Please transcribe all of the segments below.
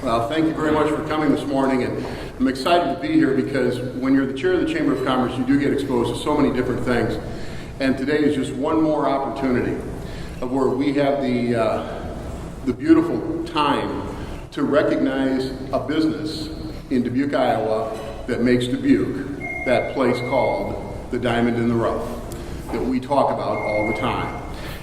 Well, thank you very much for coming this morning, and I'm excited to be here because when you're the chair of the Chamber of Commerce, you do get exposed to so many different things, and today is just one more opportunity of where we have the beautiful time to recognize a business in Dubuque, Iowa that makes Dubuque that place called the Diamond in the Rough that we talk about all the time.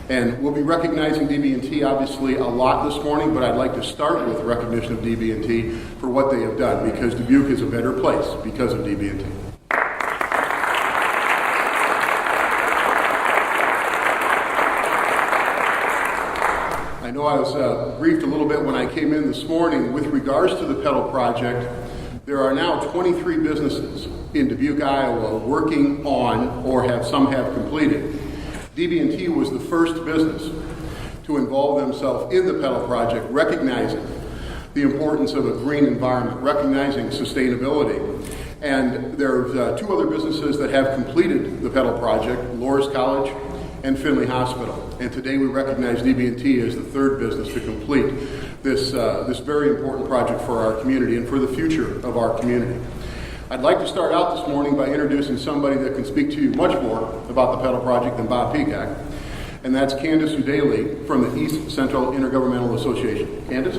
And we'll be recognizing db&t obviously a lot this morning, but I'd like to start with recognition of db&t for what they have done, because Dubuque is a better place because of db&t. I know I was briefed a little bit when I came in this morning with regards to the Petal project. There are now 23 businesses in Dubuque, Iowa working on, or some have completed. db&t was the first business to involve themselves in the Petal project, recognizing the importance of a green environment, recognizing sustainability. And there's two other businesses that have completed the Petal project, Loras College and Finley Hospital. And today we recognize db&t as the third business to complete this very important project for our community and for the future of our community. I'd like to start out this morning by introducing somebody that can speak to you much more about the Petal project than Bob Peacock, and that's Candace Udaley from the East Central Intergovernmental Association. Candace?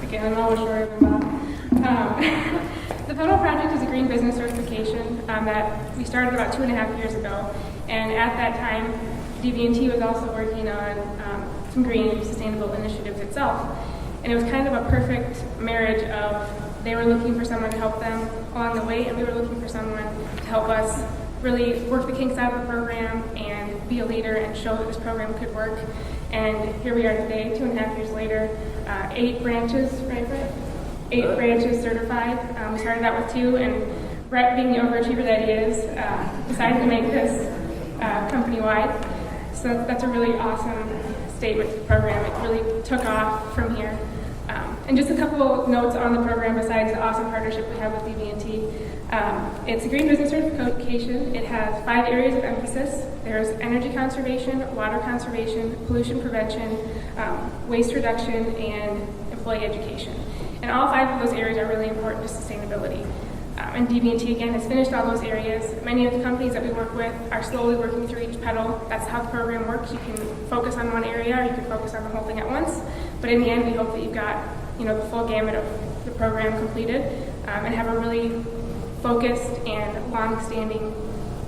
Again, I'm always shorter than Bob. The Petal project is a green business certification that we started about 2.5 years ago, and at that time, db&t was also working on some green and sustainable initiatives itself. And it was kind of a perfect marriage of they were looking for someone to help them along the way, and we were looking for someone to help us really work the kinks out of the program and be a leader and show that this program could work. And here we are today, 2.5 years later, 8 branches, right, Brett? 8 branches certified. We started out with 2, and Brett, being the overachiever that he is, decided to make this company-wide. So that's a really awesome statement to the program. It really took off from here. And just a couple notes on the program besides the awesome partnership we have with db&t. It's a green business certification. It has 5 areas of emphasis. There's energy conservation, water conservation, pollution prevention, waste reduction, and employee education. And all 5 of those areas are really important to sustainability. And db&t, again, has finished all those areas. Many of the companies that we work with are slowly working through each petal. That's how the program works. You can focus on one area, or you can focus on the whole thing at once. But in the end, we hope that you've got the full gamut of the program completed and have a really focused and long-standing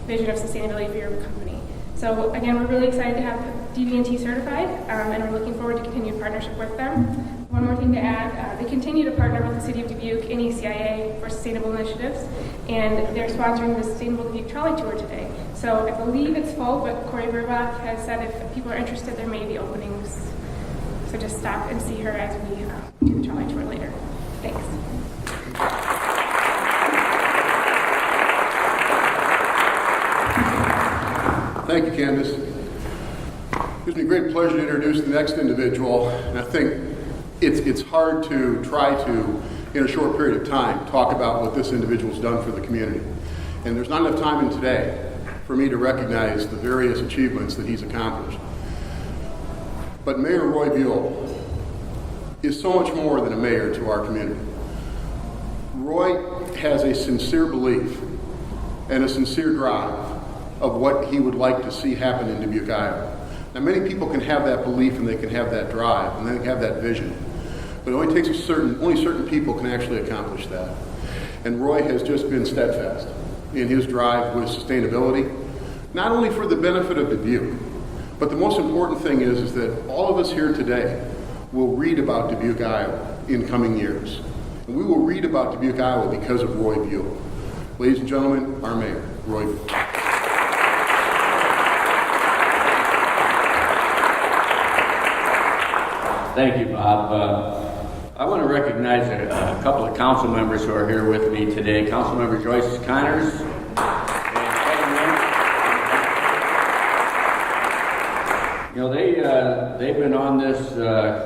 vision of sustainability for your company. So again, we're really excited to have db&t certified, and we're looking forward to continued partnership with them. One more thing to add, they continue to partner with the City of Dubuque and ECIA for sustainable initiatives, and they're sponsoring the Sustainable Dubuque Trolley Tour today. So I believe it's full, but Corey Burbach has said if people are interested, there may be openings. So just stop and see her as we do the trolley tour later. Thanks. Thank you, Candace. It gives me great pleasure to introduce the next individual, and I think it's hard to try to, in a short period of time, talk about what this individual's done for the community. And there's not enough time in today for me to recognize the various achievements that he's accomplished. But Mayor Roy Buell is so much more than a mayor to our community. Roy has a sincere belief and a sincere drive of what he would like to see happen in Dubuque, Iowa. Now, many people can have that belief and they can have that drive and they can have that vision, but it only takes only certain people can actually accomplish that. And Roy has just been steadfast in his drive with sustainability, not only for the benefit of Dubuque, but the most important thing is that all of us here today will read about Dubuque, Iowa in coming years. And we will read about Dubuque, Iowa because of Roy Buell. Ladies and gentlemen, our mayor, Roy Buell. Thank you, Bob. I want to recognize a couple of council members who are here with me today. Councilmember Joyce Connors. They've been on this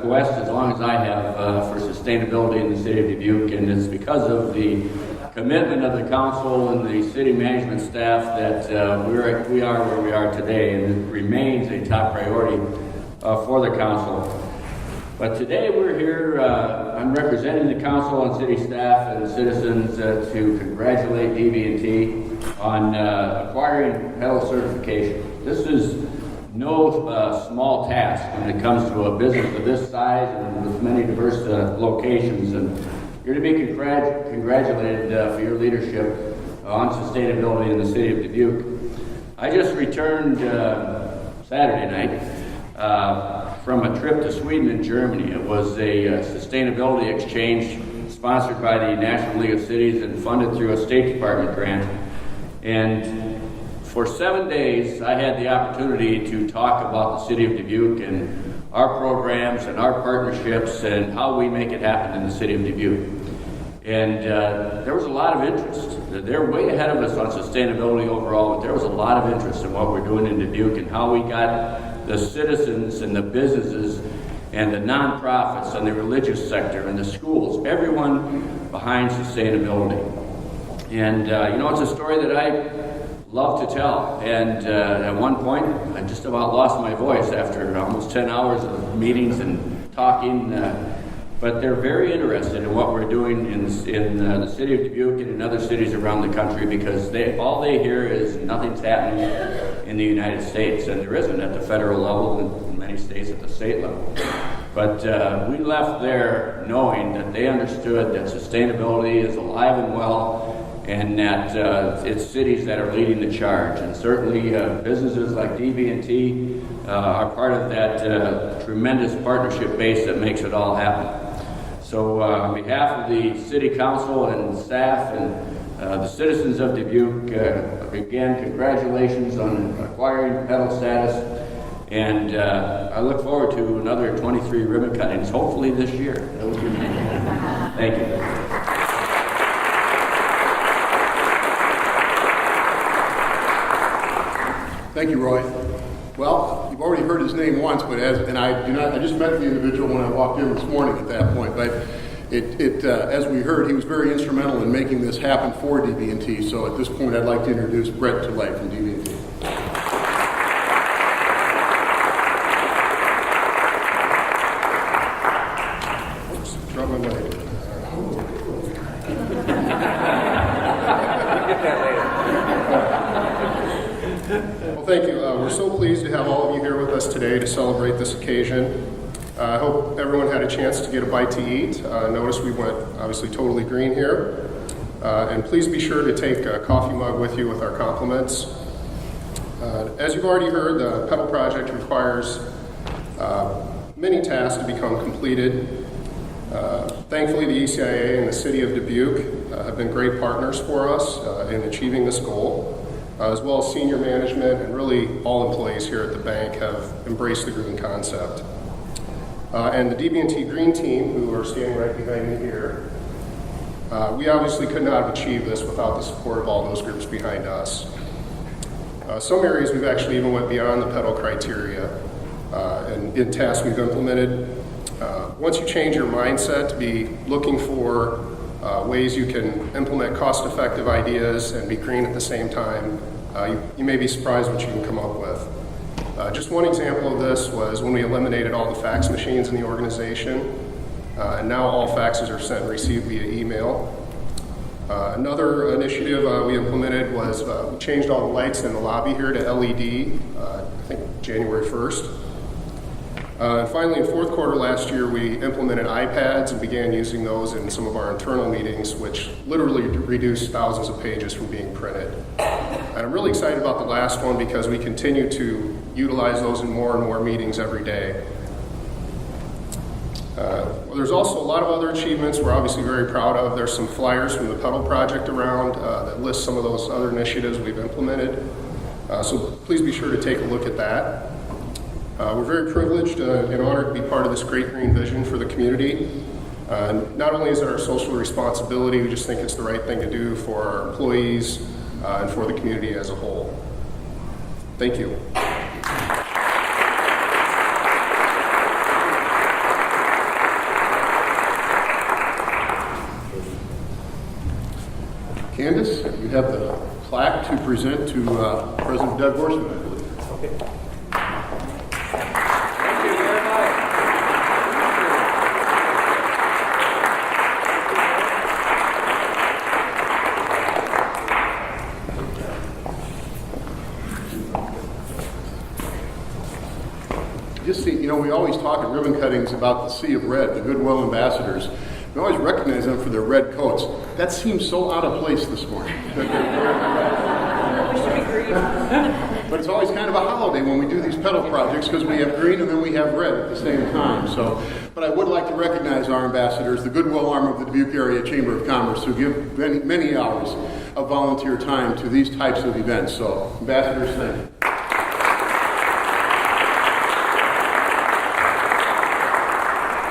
quest as long as I have for sustainability in the city of Dubuque, and it's because of the commitment of the council and the city management staff that we are where we are today, and it remains a top priority for the council. But today we're here, I'm representing the council and city staff and citizens to congratulate db&t on acquiring Petal certification. This is no small task when it comes to a business of this size and with many diverse locations. And you're to be congratulated for your leadership on sustainability in the city of Dubuque. I just returned Saturday night from a trip to Sweden and Germany. It was a sustainability exchange sponsored by the National League of Cities and funded through a State Department grant. And for 7 days, I had the opportunity to talk about the city of Dubuque and our programs and our partnerships and how we make it happen in the city of Dubuque. And there was a lot of interest. They're way ahead of us on sustainability overall, but there was a lot of interest in what we're doing in Dubuque and how we got the citizens and the businesses and the nonprofits and the religious sector and the schools, everyone behind sustainability. And it's a story that I love to tell. And at one point, I just about lost my voice after almost 10 hours of meetings and talking. But they're very interested in what we're doing in the city of Dubuque and in other cities around the country, because all they hear is nothing's happening in the United States, and there isn't at the federal level, and in many states at the state level. But we left there knowing that they understood that sustainability is alive and well, and that it's cities that are leading the charge. And certainly businesses like db&t are part of that tremendous partnership base that makes it all happen. So on behalf of the City Council and staff and the citizens of Dubuque, again, congratulations on acquiring Petal status. And I look forward to another 23 ribbon cuttings, hopefully this year. Thank you. Thank you, Roy. Well, you've already heard his name once, but I just met the individual when I walked in this morning at that point, but as we heard, he was very instrumental in making this happen for db&t. So at this point, I'd like to introduce Brett Tilley from db&t. Oops, dropped my leg. Well, thank you. We're so pleased to have all of you here with us today to celebrate this occasion. I hope everyone had a chance to get a bite to eat. Notice we went obviously totally green here. And please be sure to take a coffee mug with you with our compliments. As you've already heard, the Petal project requires many tasks to become completed. Thankfully, the ECIA and the City of Dubuque have been great partners for us in achieving this goal, as well as senior management and really all employees here at the bank have embraced the green concept. And the db&t Green team, who are standing right behind me here, we obviously could not have achieved this without the support of all those groups behind us. Some areas we've actually even went beyond the Petal criteria and in tasks we've implemented. Once you change your mindset to be looking for ways you can implement cost-effective ideas and be green at the same time, you may be surprised what you can come up with. Just one example of this was when we eliminated all the fax machines in the organization, and now all faxes are sent and received via email. Another initiative we implemented was we changed all the lights in the lobby here to LED, I think January 1st. And finally, in fourth quarter last year, we implemented iPads and began using those in some of our internal meetings, which literally reduced thousands of pages from being printed. And I'm really excited about the last one because we continue to utilize those in more and more meetings every day. There's also a lot of other achievements we're obviously very proud of. There's some flyers from the Petal project around that list some of those other initiatives we've implemented. So please be sure to take a look at that. We're very privileged and honored to be part of this great green vision for the community. Not only is it our social responsibility, we just think it's the right thing to do for our employees and for the community as a whole. Thank you. Candace, you have the plaque to present to President Doug Horstman, I believe. Okay. Thank you very much. Just see, you know, we always talk at ribbon cuttings about the sea of red, the goodwill ambassadors. We always recognize them for their red coats. That seems so out of place this morning. But it's always kind of a holiday when we do these Petal projects because we have green and then we have red at the same time. So, but I would like to recognize our ambassadors, the goodwill arm of the Dubuque Area Chamber of Commerce, who give many hours of volunteer time to these types of events. So, ambassadors, thank you.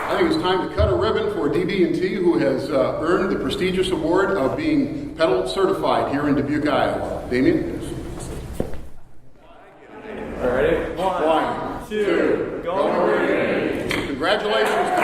I think it's time to cut a ribbon for db&t, who has earned the prestigious award of being Petal certified here in Dubuque, Iowa. Damien? All right. 1, 2, go green. Congratulations.